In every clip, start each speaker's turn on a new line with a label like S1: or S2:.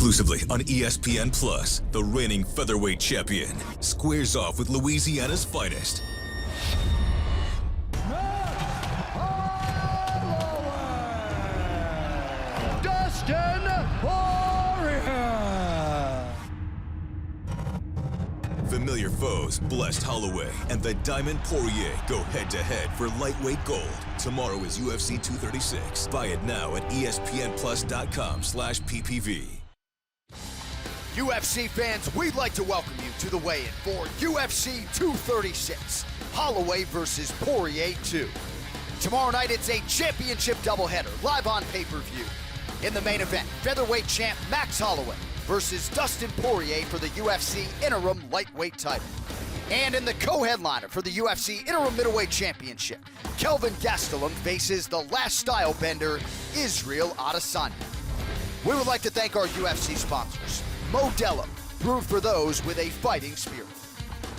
S1: Exclusively on ESPN Plus, the reigning featherweight champion squares off with Louisiana's finest. Familiar foes, blessed Holloway, and the Diamond Poirier go head-to-head for lightweight gold. Tomorrow is UFC 236. Buy it now at espnplus.com/ppv.
S2: UFC fans, we'd like to welcome you to the weigh-in for UFC 236, Holloway versus Poirier 2. Tomorrow night, it's a championship doubleheader, live on pay-per-view. In the main event, featherweight champ Max Holloway versus Dustin Poirier for the UFC interim lightweight title. And in the co-headliner for the UFC interim middleweight championship, Kelvin Gastelum faces the last style bender, Israel Adesanya. We would like to thank our UFC sponsors, Modelo, brewed for those with a fighting spirit.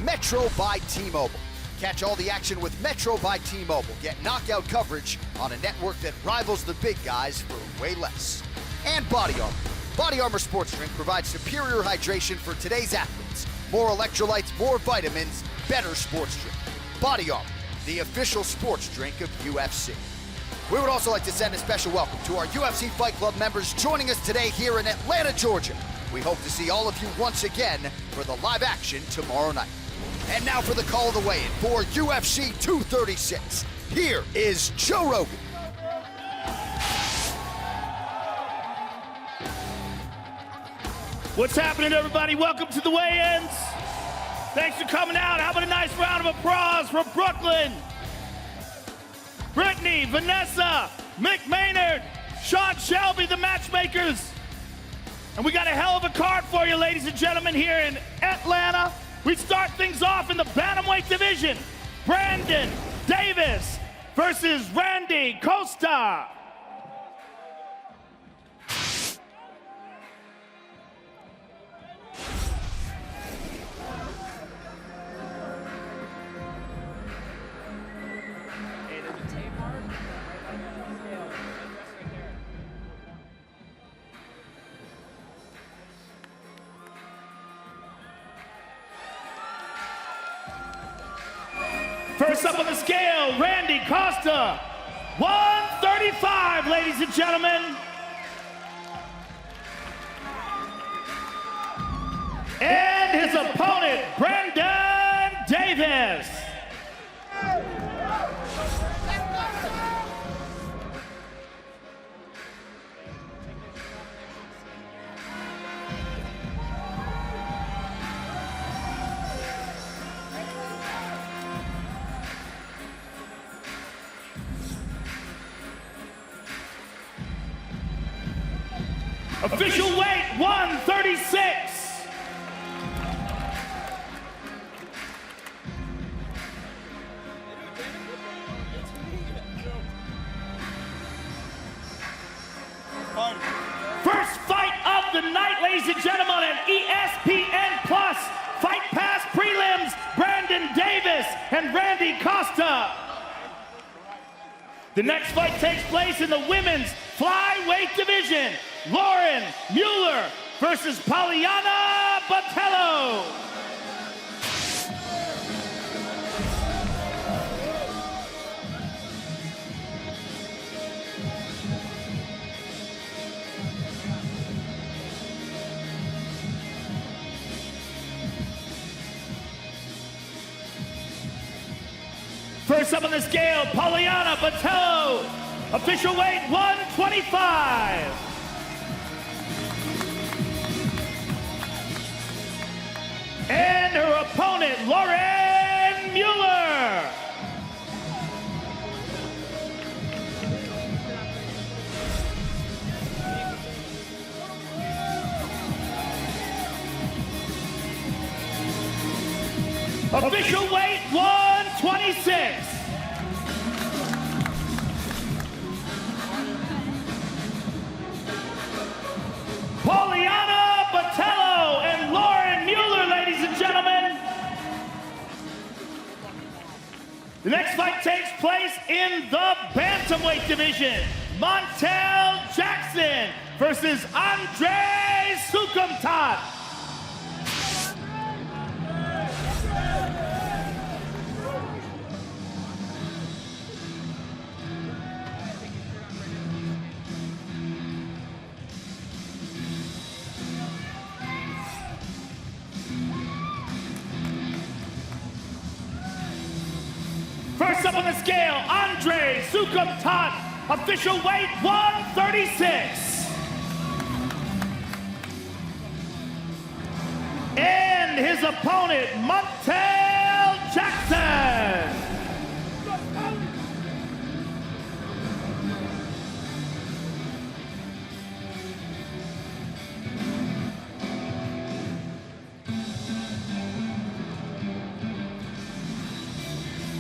S2: Metro by T-Mobile. Catch all the action with Metro by T-Mobile. Get knockout coverage on a network that rivals the big guys for way less. And Body Armor. Body Armor Sports Drink provides superior hydration for today's athletes. More electrolytes, more vitamins, better sports drink. Body Armor, the official sports drink of UFC. We would also like to send a special welcome to our UFC Fight Club members joining us today here in Atlanta, Georgia. We hope to see all of you once again for the live action tomorrow night. And now for the call of the weigh-in for UFC 236. Here is Joe Rogan.
S3: What's happening, everybody? Welcome to the weigh-ins. Thanks for coming out. How about a nice round of applause for Brooklyn? Brittany, Vanessa, Mick Maynard, Sean Shelby, the matchmakers. And we got a hell of a card for you, ladies and gentlemen, here in Atlanta. We start things off in the bantamweight division. Brandon Davis versus Randy Costa. First up on the scale, Randy Costa, 135, ladies and gentlemen. And his opponent, Brandon Davis. Official weight, 136. First fight of the night, ladies and gentlemen, on ESPN Plus. Fight Pass prelims, Brandon Davis and Randy Costa. The next fight takes place in the women's flyweight division. Lauren Mueller versus Poliana Botelho. First up on the scale, Poliana Botelho, official weight 125. And her opponent, Lauren Mueller. Official weight 126. Poliana Botelho and Lauren Mueller, ladies and gentlemen. The next fight takes place in the bantamweight division. Montel Jackson versus Andre Soukhamthath. First up on the scale, SOUKHAMTHATH, official weight 136. And his opponent, Untitled Chapter.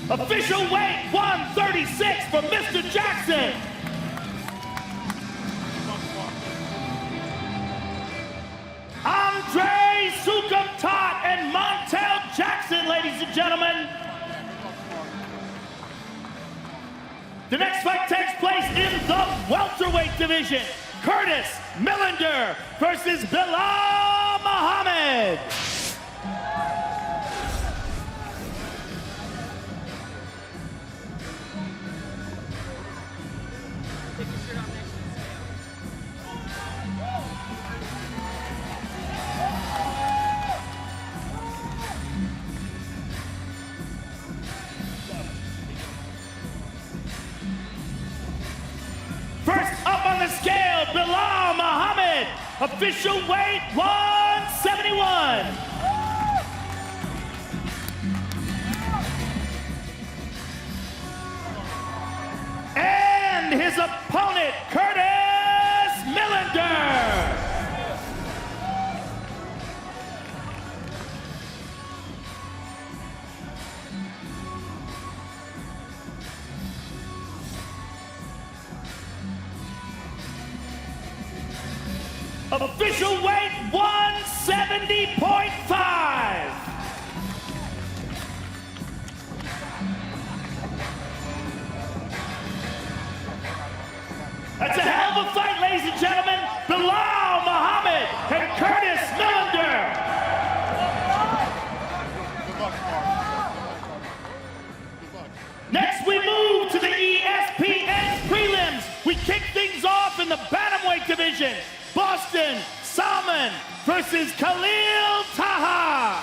S3: Official weight 136 for Mr. Jackson. SOUKHAMTHATH and Untitled Jackson, ladies and gentlemen. The next fight takes place in the welterweight division. Curtis Millender versus Belal Muhammad. First up on the scale, Belal Muhammad, official weight 171. And his opponent, Curtis Millender. Official weight 170.5. That's a hell of a fight, ladies and gentlemen. Belal Muhammad and Curtis Millender. Next, we move to the ESPN prelims. We kick things off in the bantamweight division. Boston Salmon versus TAHA.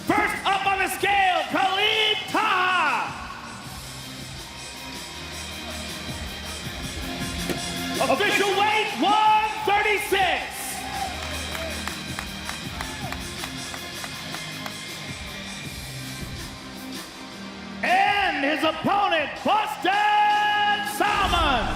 S3: First up on the scale, TAHA. Official weight 136. And his opponent, Boston Salmon.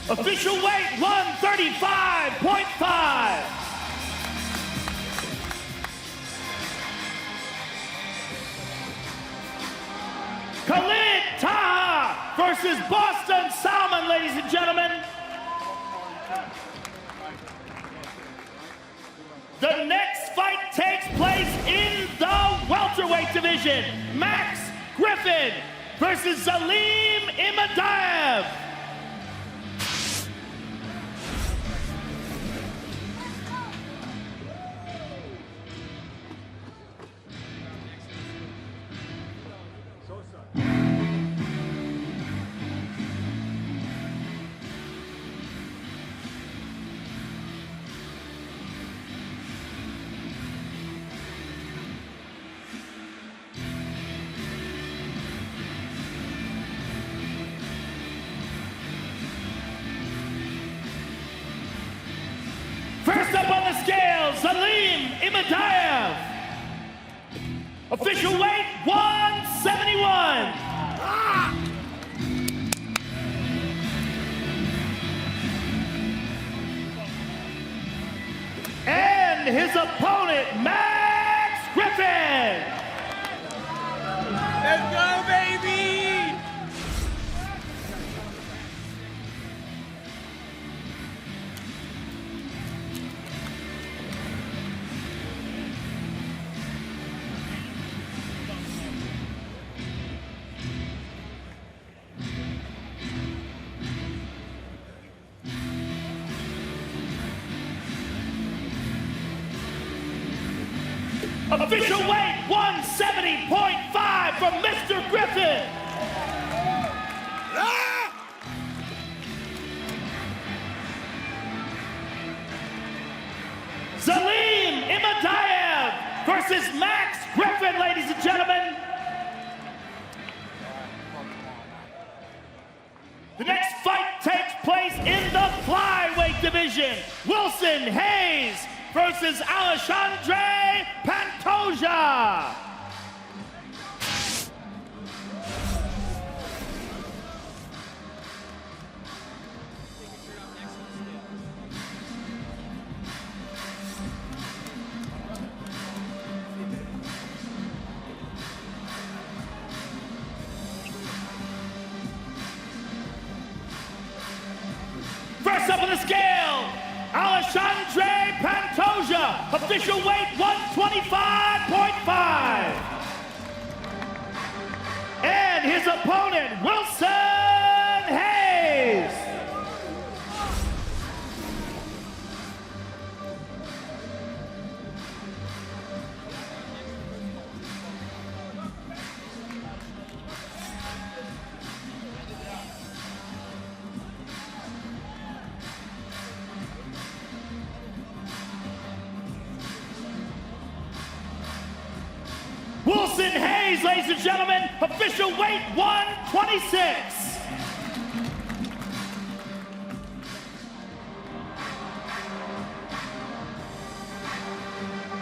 S3: Official weight 135.5. TAHA versus Boston Salmon, ladies and gentlemen. The next fight takes place in the welterweight division. Max Griffin versus IMADAEV. First up on the scale, IMADAEV. Official weight 171. And his opponent, Max Griffin!
S4: Let's go, baby!
S3: Official weight 170.5 from Mr. Griffin. IMADAEV versus Max Griffin, ladies and gentlemen. The next fight takes place in the flyweight division. Wilson Hayes versus Alexandre Pantoja. First up on the scale, Alexandre Pantoja, official weight 125.5. And his opponent, Wilson Hayes. Wilson Hayes, ladies and gentlemen, official weight 126.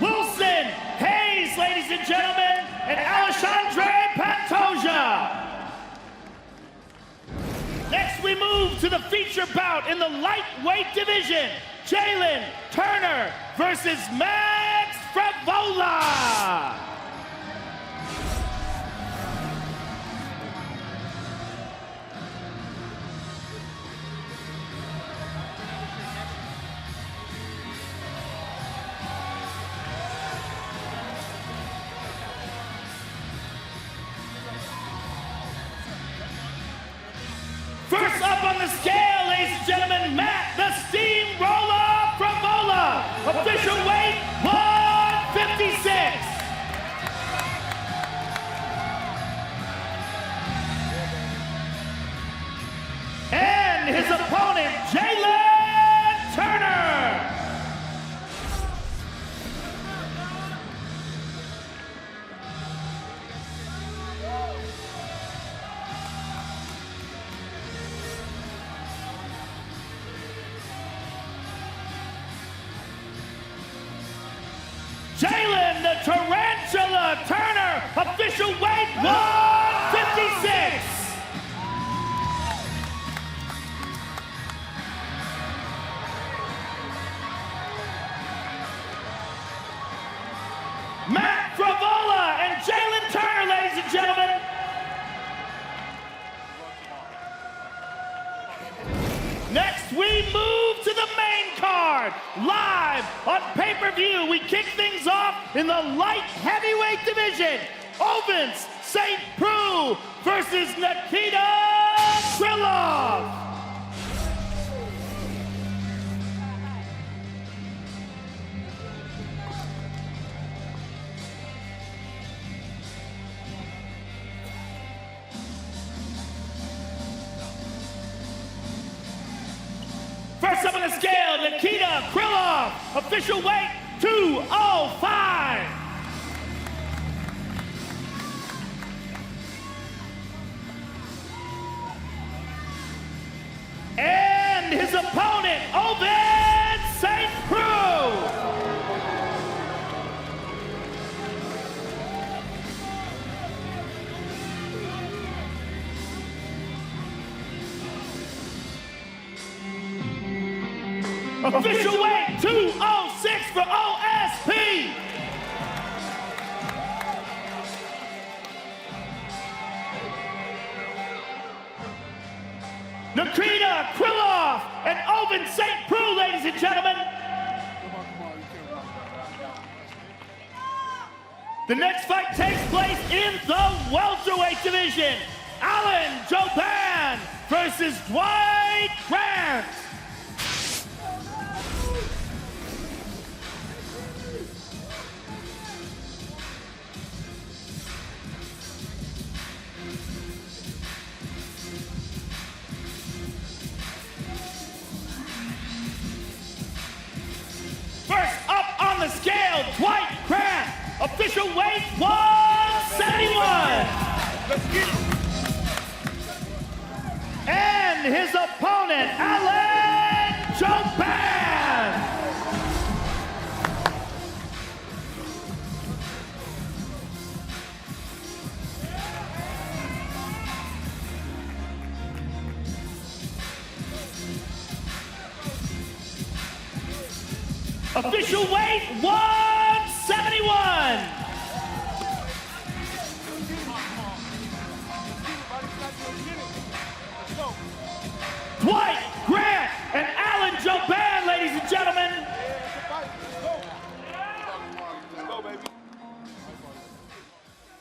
S3: Wilson Hayes, ladies and gentlemen, and Alexandre Pantoja. Next we move to the feature bout in the lightweight division. Jalen Turner versus Max FREVOLA. First up on the scale, ladies and gentlemen, Matt the Steamroller FREVOLA, official weight 156. And his opponent, Jalen Turner. Jalen the Tarantula Turner, official weight 156. Matt FREVOLA and Jalen Turner, ladies and gentlemen. Next, we move to the main card. Live on pay-per-view, we kick things off in the light heavyweight division. Ovens St. Preux versus Nikita KRYLOV. First up on the scale, Nikita KRYLOV, official weight 205. And his opponent, Ovens St. Preux. Official weight 206 for OSP. Nikita Krylov and Oven St. Preux, ladies and gentlemen. The next fight takes place in the welterweight division. Alan Jouban versus Dwight Grant. First up on the scale, Dwight Grant, official weight 171.
S4: Let's get it.
S3: And his opponent, Alan Jouban. Official weight 171. Dwight Grant and Alan Jouban, ladies and gentlemen.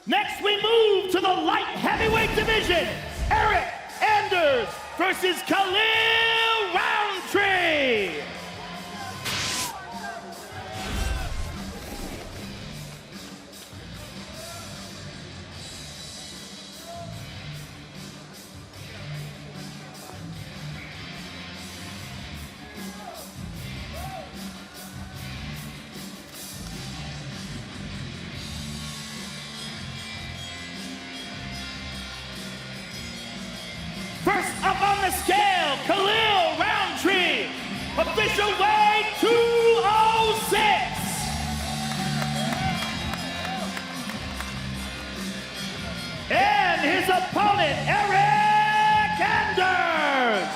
S3: Next, we move to the light heavyweight division. Eric Anders versus Khalil Rountree. First up on the scale, Khalil Rountree, official weight 206. And his opponent, Eric Anders.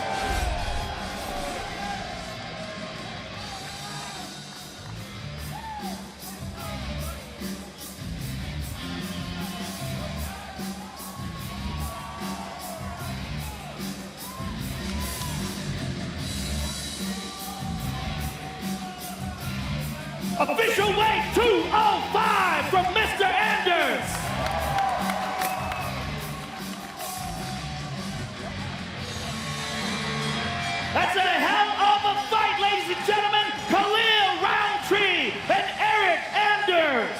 S3: Official weight 205 from Mr. Anders. That's a hell of a fight, ladies and gentlemen. Khalil Rountree and Eric Anders.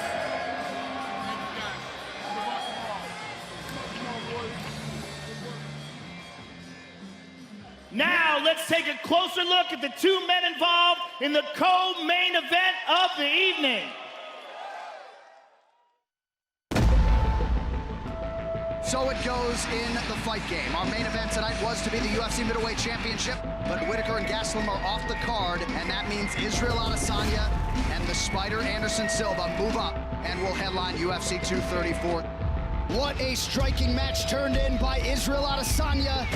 S3: Now, let's take a closer look at the two men involved in the co-main event of the evening.
S2: So it goes in the fight game. Our main event tonight was to be the UFC Middleweight Championship, but Whitaker and GASTELUM are off the card, and that means Israel Adesanya and the Spider Anderson Silva move up and will headline UFC 234. What a striking match turned in by Israel Adesanya.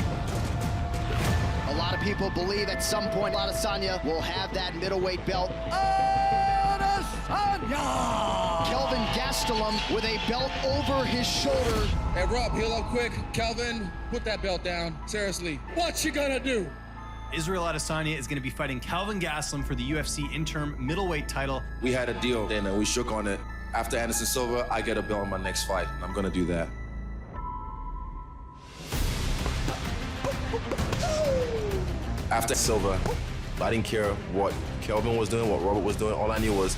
S2: A lot of people believe at some point Adesanya will have that middleweight belt. Adesanya! Kelvin Gastelum with a belt over his shoulder.
S5: Hey, Rob, heal up quick. Kelvin, put that belt down. Seriously, what you gonna do?
S6: Israel Adesanya is going to be fighting Kelvin Gastelum for the UFC interim middleweight title.
S7: We had a deal then and we shook on it. After Anderson Silva, I get a belt in my next fight. And I'm gonna do that. After Silva, I didn't care what Kelvin was doing, what Robert was doing. All I knew was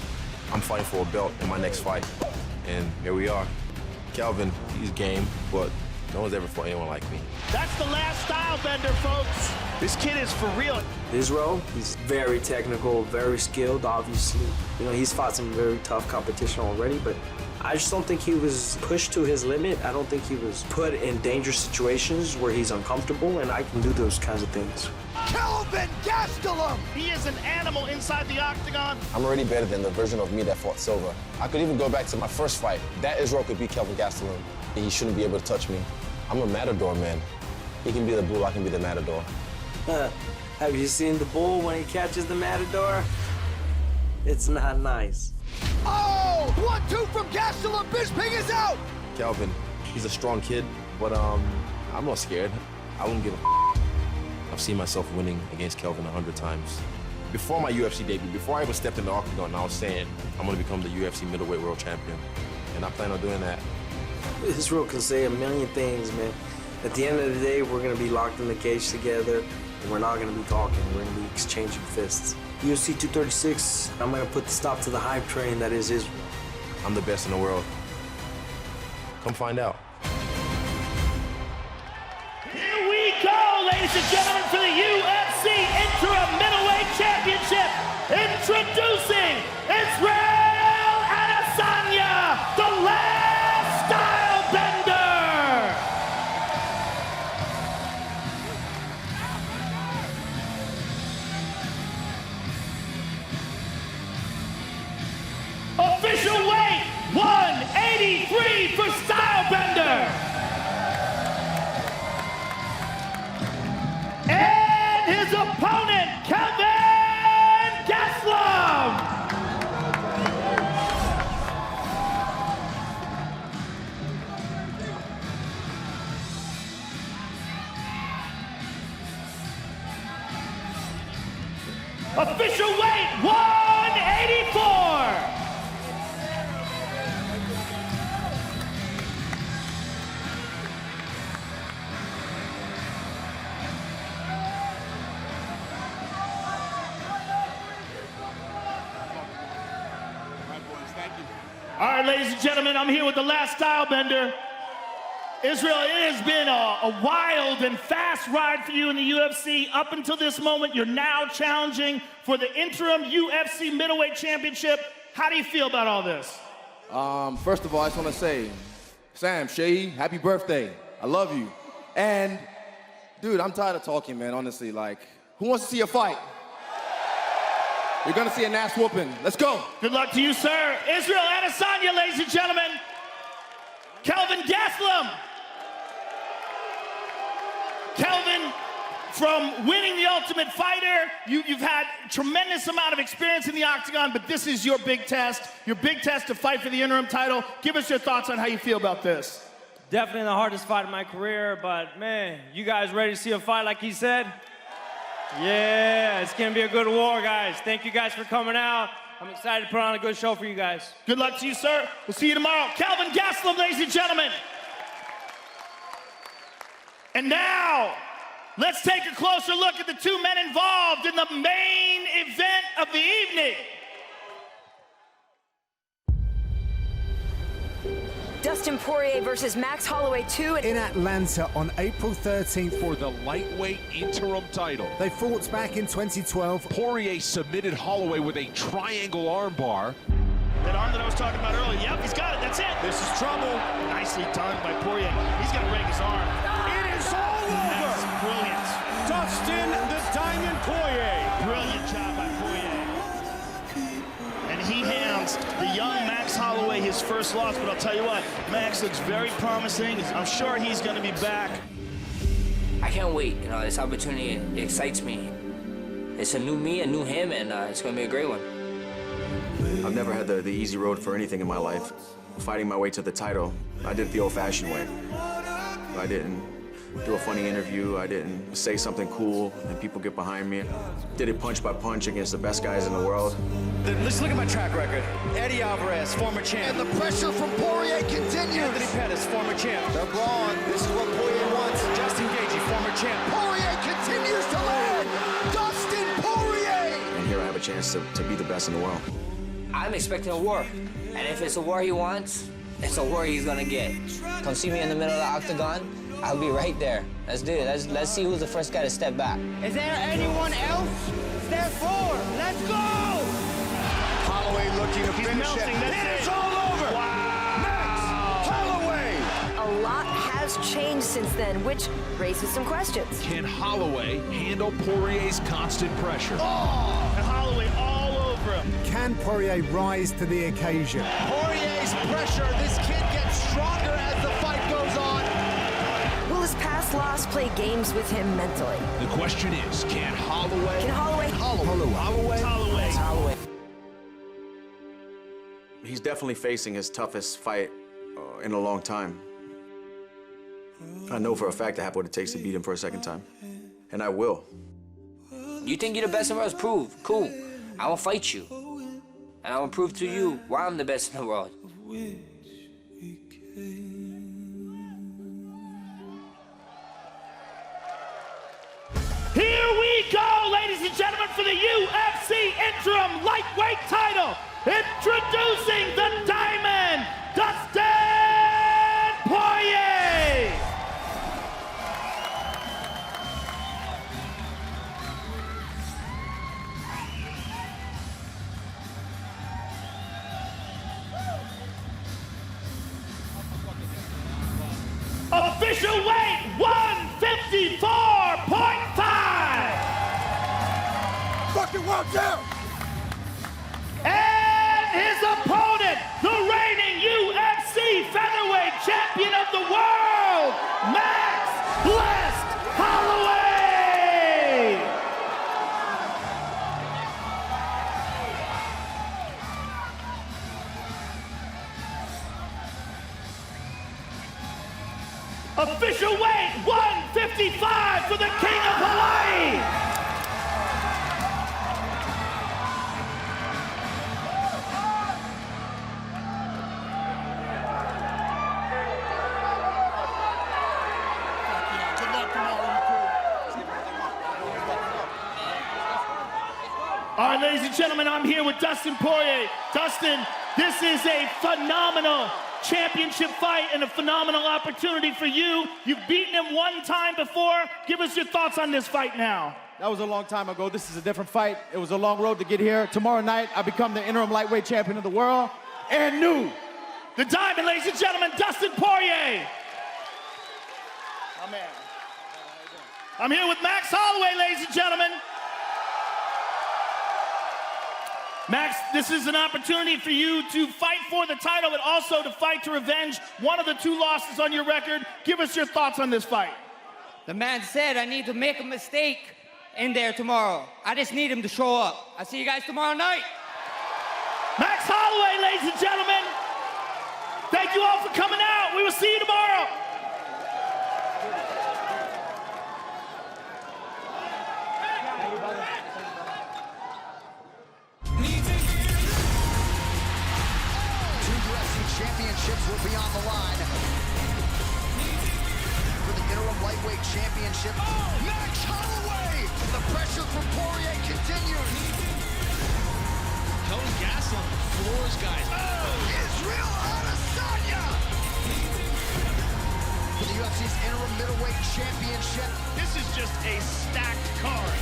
S7: I'm fighting for a belt in my next fight. And here we are. Kelvin, he's game, but no one's ever fought anyone like me.
S3: That's the last style bender, folks. This kid is for real.
S8: Israel, he's very technical, very skilled, obviously. You know, he's fought some very tough competition already, but I just don't think he was pushed to his limit. I don't think he was put in dangerous situations where he's uncomfortable, and I can do those kinds of things.
S2: Kelvin Gastelum!
S3: He is an animal inside the octagon.
S7: I'm already better than the version of me that fought Silva. I could even go back to my first fight. That Israel could beat Kelvin Gastelum. He shouldn't be able to touch me. I'm a matador, man. He can be the bull, I can be the matador.
S8: Have you seen the bull when he catches the matador? It's not nice.
S2: Oh! 1-2 from Gastelum. Bisping is out!
S7: Kelvin, he's a strong kid, but I'm not scared. I wouldn't give a see myself winning against Kelvin 100 times. Before my UFC debut, before I ever stepped in the octagon, I was saying I'm going to become the UFC middleweight world champion, and I plan on doing that.
S8: Israel can say a million things, man. At the end of the day, we're going to be locked in the cage together, and we're not going to be talking. We're going to be exchanging fists. UFC 236, I'm going to put the stop to the hype train that is Israel.
S7: I'm the best in the world. Come find out.
S3: Here we go, ladies and gentlemen, for the UFC Interim Middleweight Championship. Introducing Israel Adesanya, the last style bender. Official weight, 183 for style bender. And his opponent, Kelvin Gastelum. Official weight, 184. All right, ladies and gentlemen, I'm here with the last style bender. Israel, it has been a wild and fast ride for you in the UFC. Up until this moment, you're now challenging for the interim UFC middleweight championship. How do you feel about all this?
S4: First of all, I just want to say, Sam, Shehi, happy birthday. I love you. And, dude, I'm tired of talking, man, honestly. Like, who wants to see a fight? You're going to see an ass whooping. Let's go.
S3: Good luck to you, sir. Israel Adesanya, ladies and gentlemen. Kelvin Gastelum. Kelvin, from winning the Ultimate Fighter, you've had a tremendous amount of experience in the octagon, but this is your big test to fight for the interim title. Give us your thoughts on how you feel about this.
S9: Definitely the hardest fight of my career, but man, you guys ready to see a fight like he said? Yeah, it's gonna be a good war, guys. Thank you guys for coming out. I'm excited to put on a good show for you guys.
S3: Good luck to you, sir. We'll see you tomorrow. Kelvin Gastelum, ladies and gentlemen. And now, let's take a closer look at the two men involved in the main event of the evening.
S10: Dustin Poirier versus Max Holloway 2
S11: in Atlanta on April 13th
S12: for the lightweight interim title.
S11: They fought back in 2012.
S12: Poirier submitted Holloway with a triangle armbar.
S3: That arm that I was talking about earlier, yep, he's got it, that's it.
S12: This is trouble.
S3: Nicely done by Poirier. He's gonna break his arm.
S12: It is all over.
S3: That's brilliant.
S12: Dustin the Diamond Poirier.
S3: Brilliant job by Poirier. And he hands the young Max Holloway his first loss, but I'll tell you what, Max looks very promising. I'm sure he's gonna be back.
S13: I can't wait, you know, this opportunity excites me. It's a new me, a new him, and it's gonna be a great one.
S14: I've never had the easy road for anything in my life. Fighting my way to the title, I did it the old-fashioned way. I didn't do a funny interview, I didn't say something cool and people get behind me. Did it punch by punch against the best guys in the world.
S15: Let's look at my track record. Eddie Alvarez, former champ.
S2: And the pressure from Poirier continues.
S15: Anthony Pettis, former champ.
S2: They're gone. This is what Poirier wants.
S15: Justin Gaethje, former champ.
S2: Poirier continues to land. Dustin Poirier.
S14: And here I have a chance to be the best in the world.
S13: I'm expecting a war, and if it's a war he wants, it's a war he's gonna get. Come see me in the middle of the octagon, I'll be right there. Let's do it. Let's see who's the first guy to step back.
S15: Is there anyone else? Step forward. Let's go!
S2: Holloway looking to finish it.
S15: It is all over.
S2: Wow. Max Holloway.
S10: A lot has changed since then, which raises some questions.
S12: Can Holloway handle Poirier's constant pressure?
S3: Oh, and Holloway all over him.
S11: Can Poirier rise to the occasion?
S2: Poirier's pressure. This kid gets stronger as the fight goes on.
S10: Will his past loss play games with him mentally?
S12: The question is, can Holloway...
S3: Holloway.
S14: He's definitely facing his toughest fight in a long time. I know for a fact I have what it takes to beat him for a second time. and I will.
S13: You think you're the best in the world? Prove. Cool. I will fight you. And I will prove to you why I'm the best in the world.
S3: Here we go, ladies and gentlemen, for the UFC interim lightweight title. Introducing the Diamond, Dustin Poirier. Official weight, 154.5.
S2: Fucking one down.
S3: And his opponent, the reigning UFC featherweight champion of the world, Max Blessed Holloway. Official weight, 155 for the King of Hawaii. All right, ladies and gentlemen, I'm here with Dustin Poirier. Dustin, this is a phenomenal championship fight and a phenomenal opportunity for you. You've beaten him one time before. Give us your thoughts on this fight now.
S16: That was a long time ago. This is a different fight. It was a long road to get here. Tomorrow night, I become the interim lightweight champion of the world and new.
S3: The Diamond, ladies and gentlemen, Dustin Poirier. My man. I'm here with Max Holloway, ladies and gentlemen. Max, this is an opportunity for you to fight for the title, but also to fight to revenge one of the two losses on your record. Give us your thoughts on this fight.
S15: The man said I need to make a mistake in there tomorrow. I just need him to show up. I'll see you guys tomorrow night.
S3: Max Holloway, ladies and gentlemen. Thank you all for coming out. We will see you tomorrow.
S2: Championships will be on the line. For the interim lightweight championship, Max Holloway! The pressure from Poirier continues.
S12: Tony Gastelum floors guys.
S2: Israel Adesanya! For the UFC's interim middleweight championship.
S3: This is just a stacked card.